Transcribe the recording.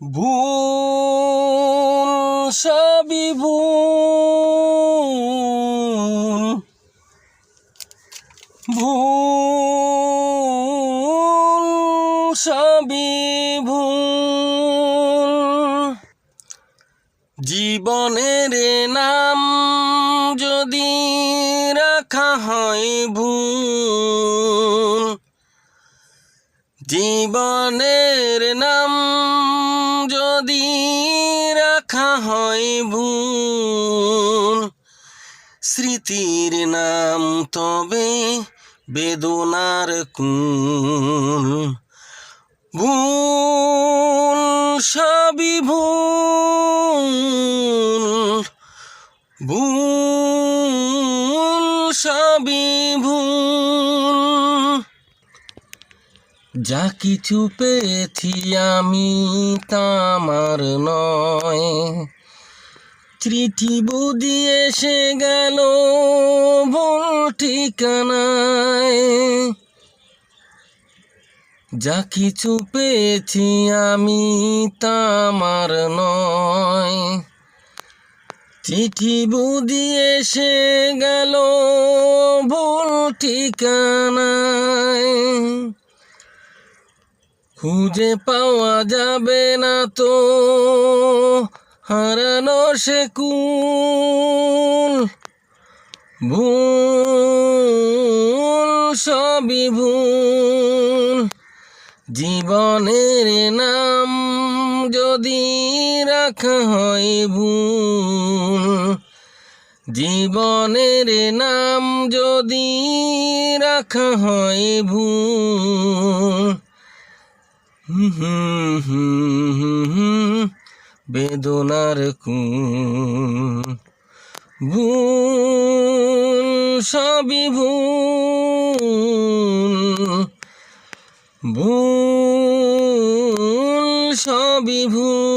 ভুল সবই ভুল, ভুল সবই ভুল। জীবনের নাম যদি রাখা হয় ভুল, জীবনের নাম যদি রাখা হয় ভুল, স্মৃতির নাম তবে বেদনার কুল। ভুল সবই ভুল, ভুল সবই ভুল। যা কিছু পেয়েছি আমি তা আমার নয়, চিঠি বুঝি এসে গেল ভুল ঠিকানায়। যা কিছু পেয়েছি আমি তা আমার নয়, চিঠি বুঝি এসে গেল ভুল ঠিকানায়। খুঁজে পাওয়া যাবে না তো হারানো সে কুল। ভুল সবই ভুল, জীবনের নাম যদি রাখা হয় ভুল, জীবনের নাম যদি রাখা হয় ভুল। বেদনার কুল। ভুল সবই ভুল, ভুল সবই ভুল।